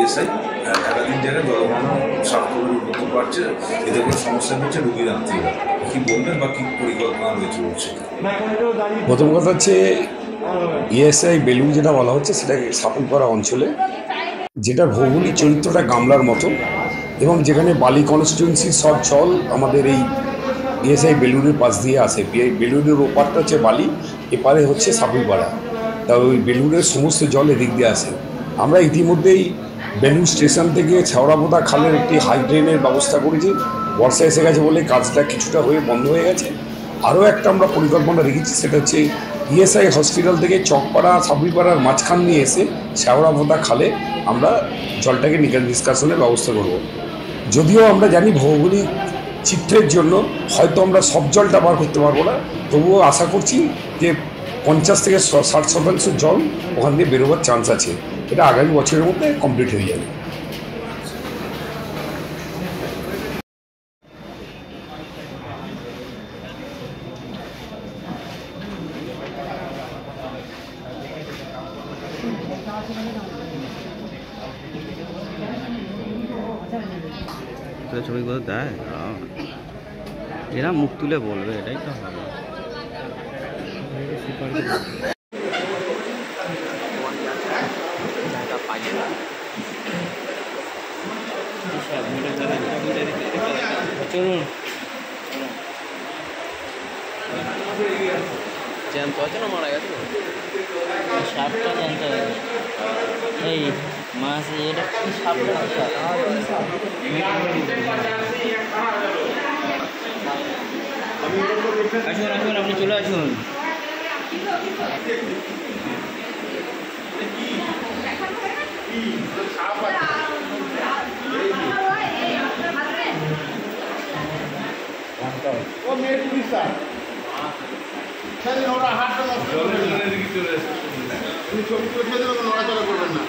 ESI একাধিক জায়গায় জলবায়ু স্বাস্থ্যের উন্নত বাড়ছে, এতে করে সমস্যা হচ্ছে রোগীর আত্মীয়রা কী বলবেন বা কী পরিকল্পনা রয়েছে বলছে? প্রথম কথা হচ্ছে ইএসআই বেলুন যেটা বলা হচ্ছে সেটাকে সাপুরপাড়া অঞ্চলে, যেটার ভৌগোলিক চরিত্রটা গামলার মতো এবং যেখানে বালি কনস্টিটুয়েন্সির সব জল আমাদের এই ইএসআই বেলুনের পাশ দিয়ে আসে। বেলুনের ওপারটা হচ্ছে বালি, এপারে হচ্ছে সাপুরপাড়া। তা ওই বেলুনের সমস্ত জল এদিক দিয়ে আসে। আমরা ইতিমধ্যেই বেলুন স্টেশন থেকে ছেওড়াপোতা খালের একটি হাই ড্রেনের ব্যবস্থা করেছি। বর্ষা এসে গেছে বলে কাজটা কিছুটা হয়ে বন্ধ হয়ে গেছে। আরও একটা আমরা পরিকল্পনা রেখেছি, সেটা হচ্ছে ইএসআই হসপিটাল থেকে চকপাড়া সাপুরপাড়ার মাঝখান দিয়ে এসে ছেওড়াপোতা খালে আমরা জলটাকে নিষ্কাশনের ব্যবস্থা করব। যদিও আমরা জানি ভৌগোলিক চিত্রের জন্য হয়তো আমরা সব জলটা বার করতে পারবো না, তবুও আশা করছি যে 50 থেকে 60% জল ওখান দিয়ে বেরোবার চান্স আছে। এটা আগামী বছরের মধ্যে কমপ্লিট হয়ে যাবে। ছবিগুলো দেয় এরা মুখ তুলে বলবে, এটাই তো হবে। চলুন জ্যান্ত আছে না মারা গেছে? সাপটা জ্যান্ত এই মাছ, এটা কি সাপ? আসুন আসুন, আপনি চলে আসুন। ও মেয়ে পুলিশ স্যার, সেদিন ওরা হাটটা নষ্ট করে ছবি তুলে নড়াচড়া করবেন না।